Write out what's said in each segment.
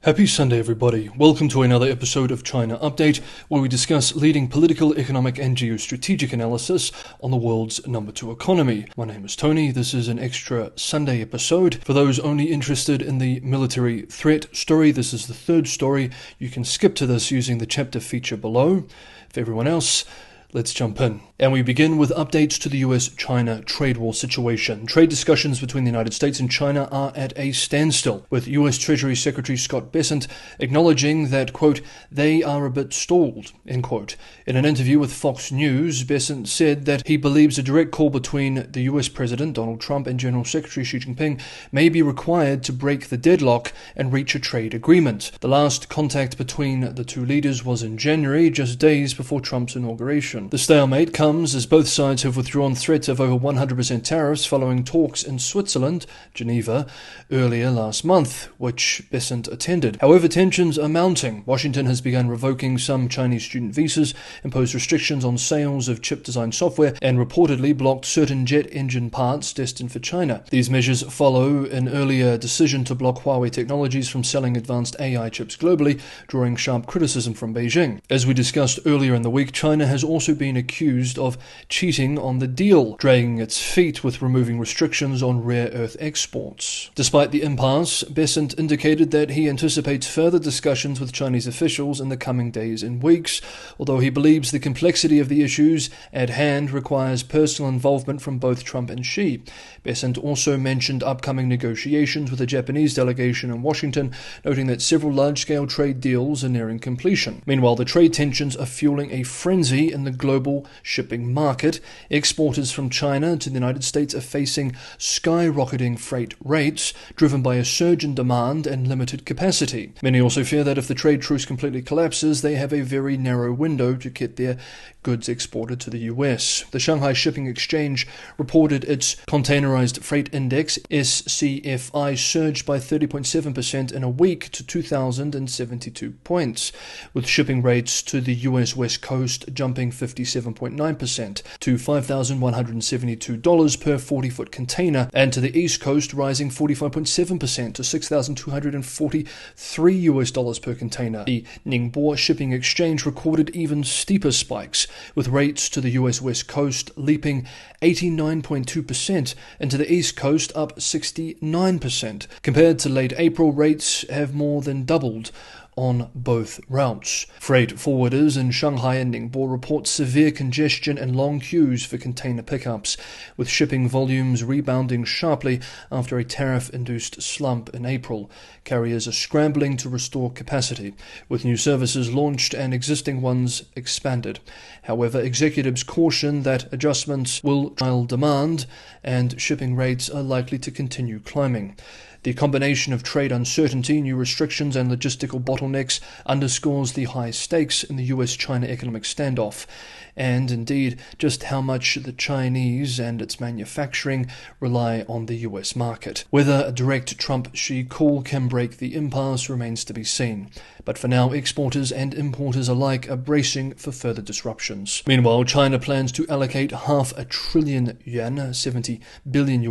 Happy Sunday, everybody. Welcome to another episode of China Update, where we discuss leading political, economic, and geostrategic analysis on the world's #2 economy. My name is Tony. This is an extra Sunday episode. For those only interested in the military threat story, this is the third story. You can skip to this using the chapter feature below. For everyone else, let's jump in. And we begin with updates to the US-China trade war situation. Trade discussions between the United States and China are at a standstill, with US Treasury Secretary Scott Bessent acknowledging that, quote, they are a bit stalled, end quote. In an interview with Fox News, Bessent said that he believes a direct call between the US President Donald Trump and General Secretary Xi Jinping may be required to break the deadlock and reach a trade agreement. The last contact between the two leaders was in January, just days before Trump's inauguration. The stalemate comes as both sides have withdrawn threats of over 100% tariffs following talks in Switzerland, Geneva, earlier last month, which Bessent attended. However, tensions are mounting. Washington has begun revoking some Chinese student visas, imposed restrictions on sales of chip design software, and reportedly blocked certain jet engine parts destined for China. These measures follow an earlier decision to block Huawei Technologies from selling advanced AI chips globally, drawing sharp criticism from Beijing. As we discussed earlier in the week, China has also been accused of cheating on the deal, dragging its feet with removing restrictions on rare earth exports. Despite the impasse, Bessent indicated that he anticipates further discussions with Chinese officials in the coming days and weeks, although he believes the complexity of the issues at hand requires personal involvement from both Trump and Xi. Bessent also mentioned upcoming negotiations with a Japanese delegation in Washington, noting that several large-scale trade deals are nearing completion. Meanwhile, the trade tensions are fueling a frenzy in the global shipping market. Exporters from China to the United States are facing skyrocketing freight rates, driven by a surge in demand and limited capacity. Many also fear that if the trade truce completely collapses, they have a very narrow window to get their goods exported to the US. The Shanghai Shipping Exchange reported its containerized freight index, SCFI, surged by 30.7% in a week to 2,072 points, with shipping rates to the US West Coast jumping 57.9% to $5,172 per 40-foot container, and to the East Coast rising 45.7% to $6,243 per container. The Ningbo Shipping Exchange recorded even steeper spikes, with rates to the US West Coast leaping 89.2% and to the East Coast up 69%. Compared to late April, rates have more than doubled on both routes. Freight forwarders in Shanghai and Ningbo report severe congestion and long queues for container pickups, with shipping volumes rebounding sharply after a tariff-induced slump in April. Carriers are scrambling to restore capacity, with new services launched and existing ones expanded. However, executives caution that adjustments will trial demand and shipping rates are likely to continue climbing. The combination of trade uncertainty, new restrictions, and logistical bottlenecks underscores the high stakes in the US-China economic standoff, and indeed just how much the Chinese and its manufacturing rely on the US market. Whether a direct Trump-Xi call can break the impasse remains to be seen, but for now exporters and importers alike are bracing for further disruptions. Meanwhile, China plans to allocate $500 billion, $70 billion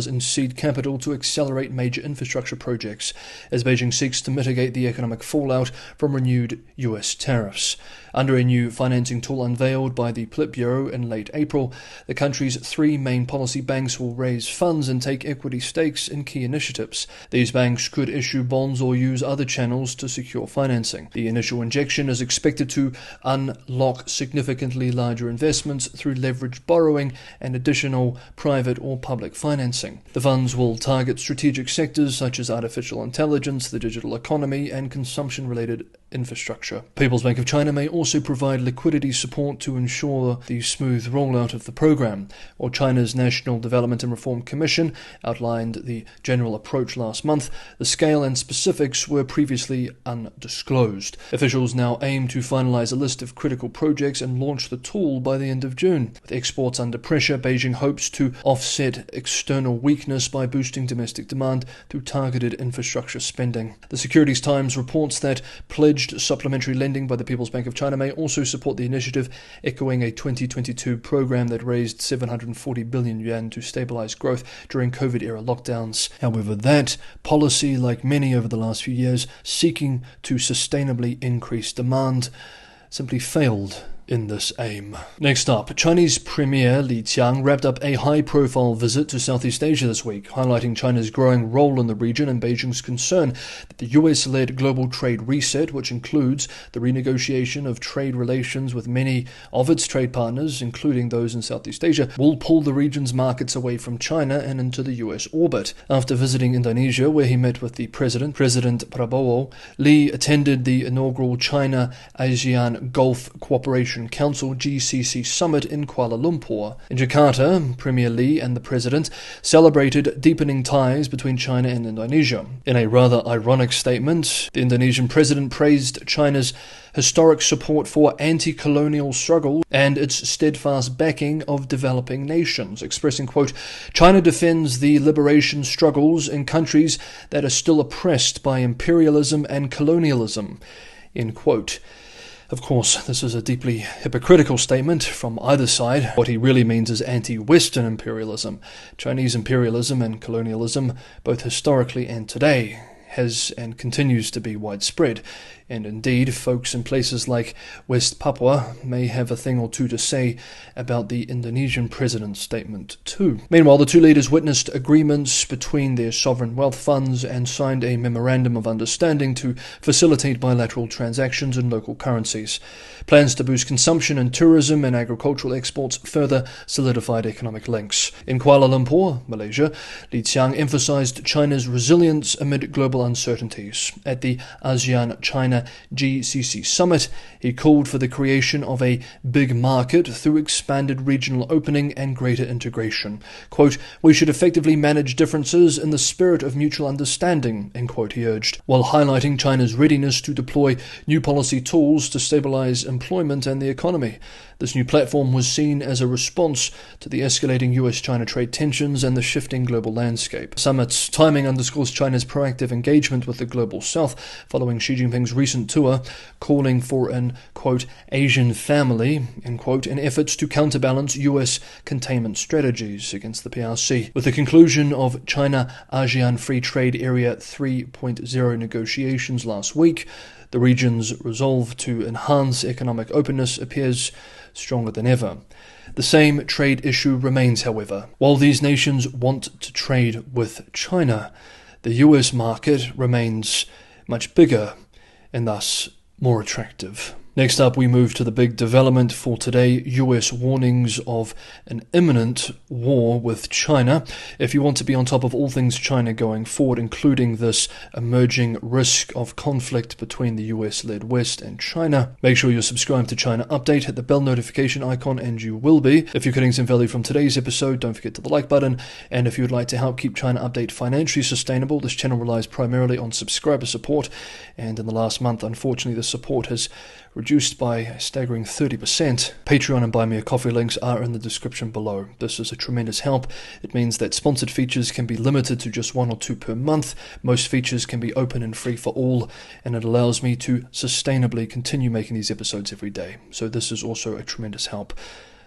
in seed capital to accelerate major infrastructure projects, as Beijing seeks to mitigate the economic fallout from renewed US tariffs. Under a new financing tool unveiled by the Politburo in late April, the country's three main policy banks will raise funds and take equity stakes in key initiatives. These banks could issue bonds or use other channels to secure financing. The initial injection is expected to unlock significantly larger investments through leveraged borrowing and additional private or public financing. The funds will target strategic sectors such as artificial intelligence, the digital economy, and consumption-related infrastructure. People's Bank of China may also provide liquidity support to ensure the smooth rollout of the program, while China's National Development and Reform Commission outlined the general approach last month. The scale and specifics were previously undisclosed. Officials now aim to finalize a list of critical projects and launch the tool by the end of June. With exports under pressure, Beijing hopes to offset external weakness by boosting domestic demand through targeted infrastructure spending. The Securities Times reports that pledged alleged supplementary lending by the People's Bank of China may also support the initiative, echoing a 2022 program that raised 740 billion yuan to stabilize growth during COVID-era lockdowns. However, that policy, like many over the last few years, seeking to sustainably increase demand, simply failed in this aim. Next up, Chinese Premier Li Qiang wrapped up a high-profile visit to Southeast Asia this week, highlighting China's growing role in the region and Beijing's concern that the US-led global trade reset, which includes the renegotiation of trade relations with many of its trade partners, including those in Southeast Asia, will pull the region's markets away from China and into the US orbit. After visiting Indonesia, where he met with the President Prabowo, Li attended the inaugural China-ASEAN Gulf Cooperation Council GCC summit in Kuala Lumpur. In Jakarta, Premier Li and the President celebrated deepening ties between China and Indonesia. In a rather ironic statement, the Indonesian President praised China's historic support for anti-colonial struggle and its steadfast backing of developing nations, expressing, quote, "China defends the liberation struggles in countries that are still oppressed by imperialism and colonialism," end quote. Of course, this is a deeply hypocritical statement from either side. What he really means is anti-Western imperialism. Chinese imperialism and colonialism, both historically and today, has and continues to be widespread, and indeed folks in places like West Papua may have a thing or two to say about the Indonesian president's statement too. Meanwhile, the two leaders witnessed agreements between their sovereign wealth funds and signed a memorandum of understanding to facilitate bilateral transactions in local currencies. Plans to boost consumption and tourism and agricultural exports further solidified economic links. In Kuala Lumpur, Malaysia, Li Qiang emphasized China's resilience amid global uncertainties. At the ASEAN-China GCC summit, he called for the creation of a big market through expanded regional opening and greater integration. Quote, "We should effectively manage differences in the spirit of mutual understanding," end quote, he urged, while highlighting China's readiness to deploy new policy tools to stabilize employment and the economy. This new platform was seen as a response to the escalating US-China trade tensions and the shifting global landscape. The summit's timing underscores China's proactive engagement with the global south following Xi Jinping's recent tour, calling for an, quote, "Asian family," end quote, in efforts to counterbalance US containment strategies against the PRC. With the conclusion of China-ASEAN Free Trade Area 3.0 negotiations last week, the region's resolve to enhance economic openness appears stronger than ever. The same trade issue remains, however. While these nations want to trade with China, the US market remains much bigger and thus more attractive. Next up, we move to the big development for today, US warnings of an imminent war with China. If you want to be on top of all things China going forward, including this emerging risk of conflict between the US-led West and China, make sure you're subscribed to China Update, hit the bell notification icon, and you will be. If you're getting some value from today's episode, don't forget to the like button. And if you would like to help keep China Update financially sustainable, this channel relies primarily on subscriber support. And in the last month, unfortunately, the support has reduced by a staggering 30%. Patreon and Buy Me a Coffee links are in the description below. This is a tremendous help. It means that sponsored features can be limited to just 1 or 2 per month. Most features can be open and free for all, and it allows me to sustainably continue making these episodes every day. So this is also a tremendous help.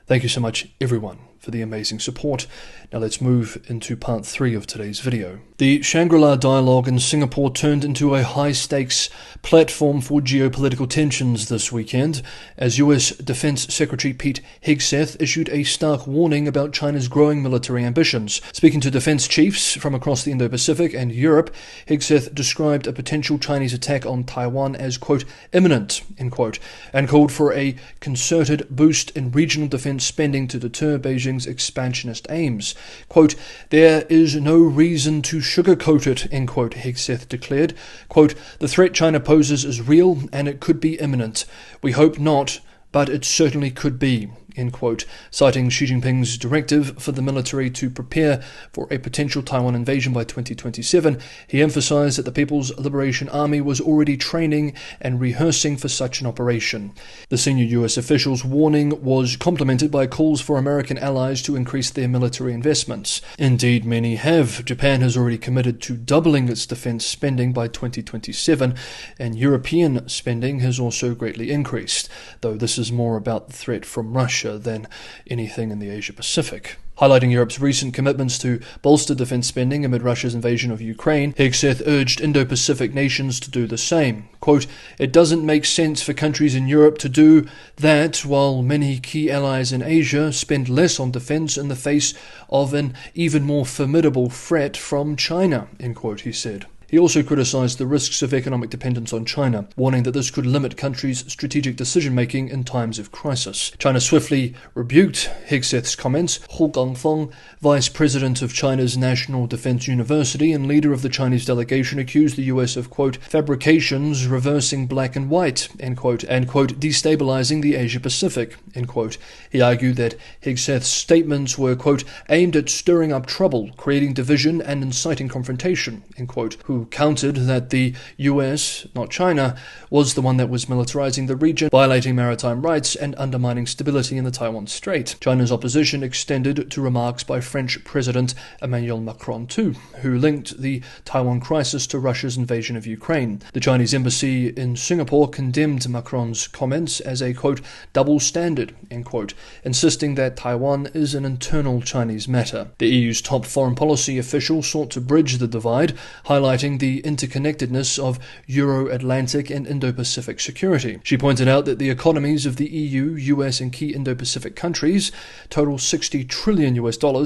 Thank you so much, everyone, for the amazing support. Now let's move into part 3 of today's video. The Shangri-La dialogue in Singapore turned into a high-stakes platform for geopolitical tensions this weekend, as US Defense Secretary Pete Hegseth issued a stark warning about China's growing military ambitions. Speaking to defense chiefs from across the Indo-Pacific and Europe, Hegseth described a potential Chinese attack on Taiwan as, quote, imminent, end quote, and called for a concerted boost in regional defense spending to deter Beijing's expansionist aims. Quote, "There is no reason to sugarcoat it," end quote, Hegseth declared. Quote, "The threat China poses is real and it could be imminent. We hope not, but it certainly could be," end quote. Citing Xi Jinping's directive for the military to prepare for a potential Taiwan invasion by 2027, he emphasized that the People's Liberation Army was already training and rehearsing for such an operation. The senior US official's warning was complemented by calls for American allies to increase their military investments. Indeed, many have. Japan has already committed to doubling its defense spending by 2027, and European spending has also greatly increased, though this is more about the threat from Russia than anything in the Asia-Pacific. Highlighting Europe's recent commitments to bolster defense spending amid Russia's invasion of Ukraine, Hegseth urged Indo-Pacific nations to do the same. Quote, "It doesn't make sense for countries in Europe to do that while many key allies in Asia spend less on defense in the face of an even more formidable threat from China," end quote, he said. He also criticized the risks of economic dependence on China, warning that this could limit countries' strategic decision-making in times of crisis. China swiftly rebuked Hegseth's comments. Hu Gangfeng, vice president of China's National Defense University and leader of the Chinese delegation, accused the US of, quote, "fabrications reversing black and white," end quote, and, quote, "destabilizing the Asia-Pacific," end quote. He argued that Hegseth's statements were, quote, "aimed at stirring up trouble, creating division and inciting confrontation," end quote. Who countered that the US, not China, was the one that was militarizing the region, violating maritime rights and undermining stability in the Taiwan Strait. China's opposition extended to remarks by French President Emmanuel Macron too, who linked the Taiwan crisis to Russia's invasion of Ukraine. The Chinese embassy in Singapore condemned Macron's comments as a, quote, "double standard," end quote, insisting that Taiwan is an internal Chinese matter. The EU's top foreign policy official sought to bridge the divide, highlighting the interconnectedness of Euro-Atlantic and Indo-Pacific security. She pointed out that the economies of the EU, US, and key Indo-Pacific countries total $60 trillion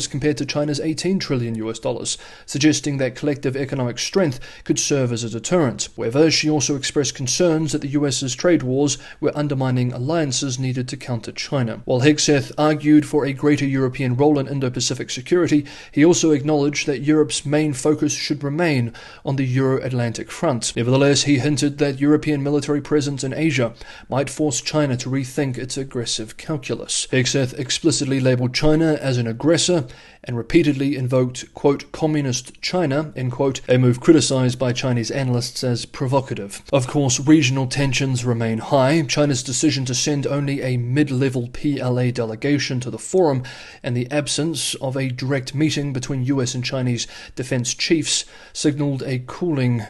compared to China's $18 trillion, suggesting that collective economic strength could serve as a deterrent. However, she also expressed concerns that the US's trade wars were undermining alliances needed to counter China. While Hegseth argued for a greater European role in Indo-Pacific security, he also acknowledged that Europe's main focus should remain on the Euro-Atlantic front. Nevertheless, he hinted that European military presence in Asia might force China to rethink its aggressive calculus. Hegseth explicitly labeled China as an aggressor and repeatedly invoked, quote, "communist China," end quote, a move criticized by Chinese analysts as provocative. Of course, regional tensions remain high. China's decision to send only a mid-level PLA delegation to the forum and the absence of a direct meeting between US and Chinese defense chiefs signaled a cooling,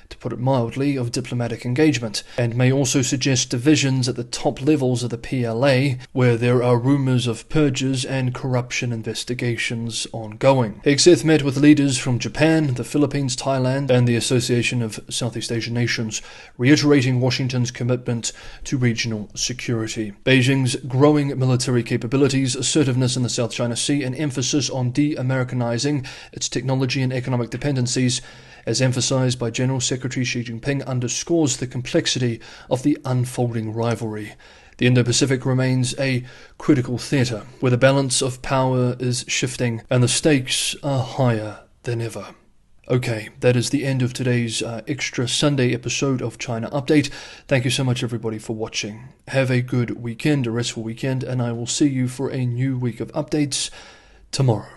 to put it mildly, of diplomatic engagement, and may also suggest divisions at the top levels of the PLA, where there are rumors of purges and corruption investigations ongoing. Hegseth met with leaders from Japan, the Philippines, Thailand, and the Association of Southeast Asian Nations, reiterating Washington's commitment to regional security. Beijing's growing military capabilities, assertiveness in the South China Sea, and emphasis on de-Americanizing its technology and economic dependencies, as emphasized by General Secretary Xi Jinping, underscores the complexity of the unfolding rivalry. The Indo-Pacific remains a critical theater, where the balance of power is shifting and the stakes are higher than ever. Okay, that is the end of today's extra Sunday episode of China Update. Thank you so much, everybody, for watching. Have a good weekend, a restful weekend, and I will see you for a new week of updates tomorrow.